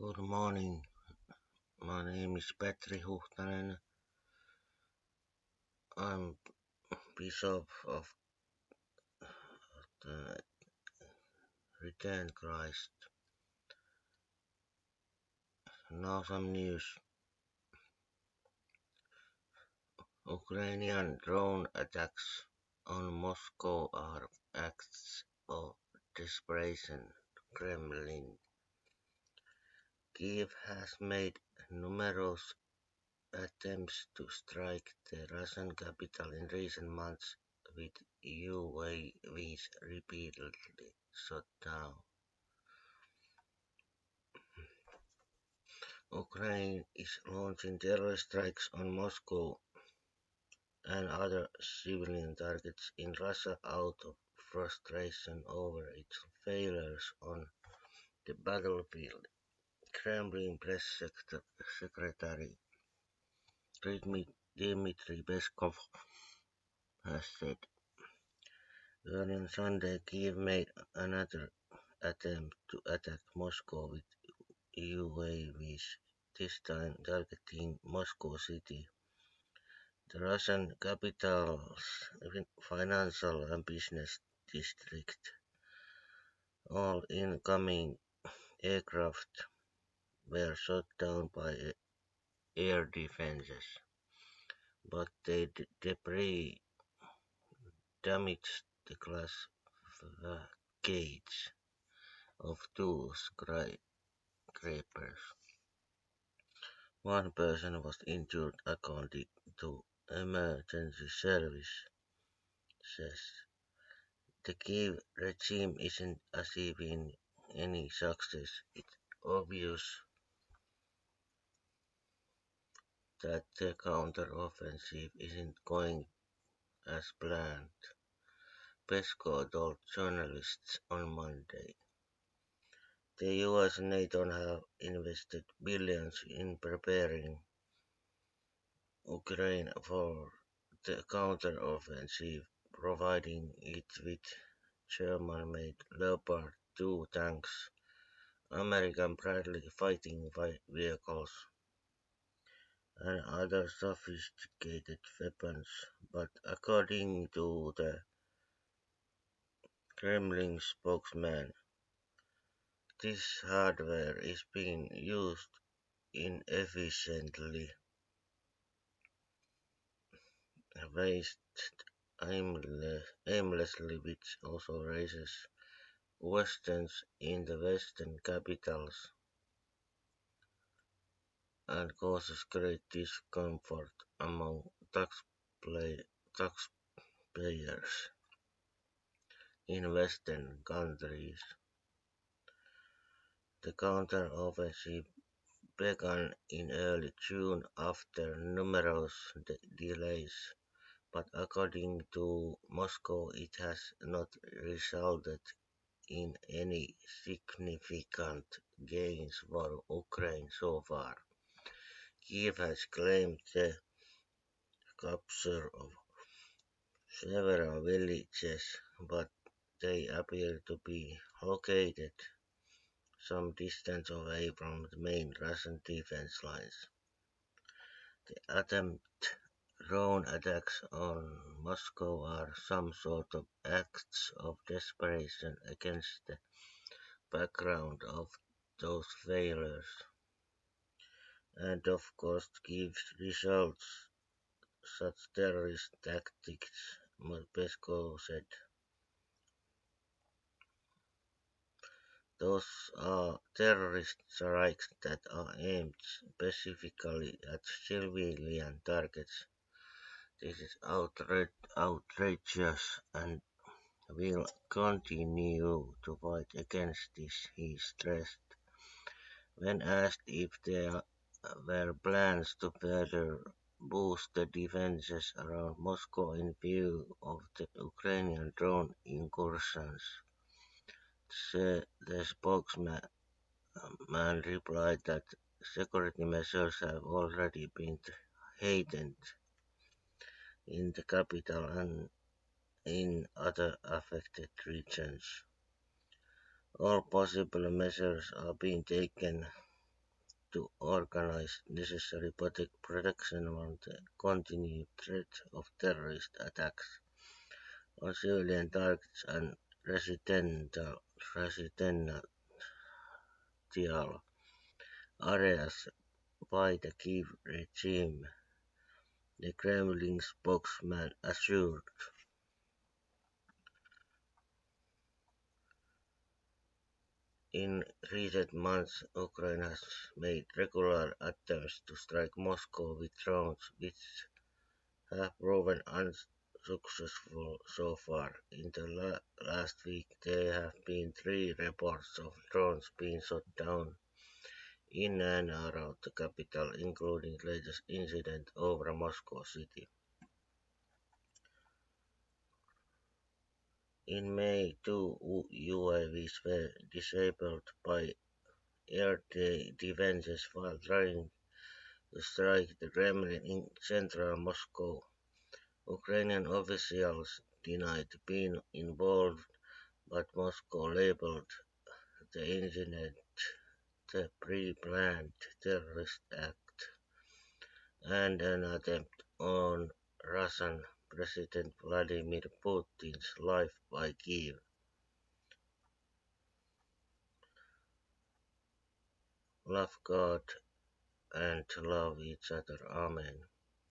Good morning. My name is Petri Huhtanen. I'm Bishop of the Returned Christ. Now some news. Ukrainian drone attacks on Moscow are acts of desperation. Kremlin. Kiev has made numerous attempts to strike the Russian capital in recent months with UAVs repeatedly shot down. Ukraine is launching terror strikes on Moscow and other civilian targets in Russia out of frustration over its failures on the battlefield. Kremlin press secretary Dmitry Peskov has said. Early on Sunday, Kiev made another attempt to attack Moscow with UAVs, this time targeting Moscow city. The Russian capital's financial and business district. All incoming aircraft were shot down by air defenses, but the debris damaged the glass facades of two skyscrapers. One person was injured according to emergency services. The Kiev regime isn't achieving any success. It's obvious that the counter-offensive isn't going as planned, Peskov told journalists on Monday. The US and NATO have invested billions in preparing Ukraine for the counter-offensive, providing it with German-made Leopard 2 tanks, American Bradley fighting vehicles, and other sophisticated weapons, but according to the Kremlin spokesman, this hardware is being used inefficiently, wasted aimlessly, which also raises questions in the Western capitals and causes great discomfort among taxpayers in Western countries. The counter-offensive began in early June after numerous delays, but according to Moscow it has not resulted in any significant gains for Ukraine so far. Kiev has claimed the capture of several villages, but they appear to be located some distance away from the main Russian defense lines. The attempt drone attacks on Moscow are some sort of acts of desperation against the background of those failures, and of course gives results such terrorist tactics, Peskov said. Those are terrorist strikes that are aimed specifically at civilian targets. This is outrageous and will continue to fight against this, he stressed. When asked if there were plans to further boost the defenses around Moscow in view of the Ukrainian drone incursions, the spokesman replied that security measures have already been heightened in the capital and in other affected regions. All possible measures are being taken to organize necessary protection from the continued threat of terrorist attacks on civilian targets and residential areas by the Kiev regime, the Kremlin spokesman assured. In recent months, Ukraine has made regular attempts to strike Moscow with drones, which have proven unsuccessful so far. In the last week, there have been three reports of drones being shot down in and around the capital, including the latest incident over Moscow city. In May, two UAVs were disabled by air defenses while trying to strike the Kremlin in central Moscow. Ukrainian officials denied being involved, but Moscow labeled the incident the pre-planned terrorist act and an attempt on Russian President Vladimir Putin's life by Kiev. Love God and love each other. Amen.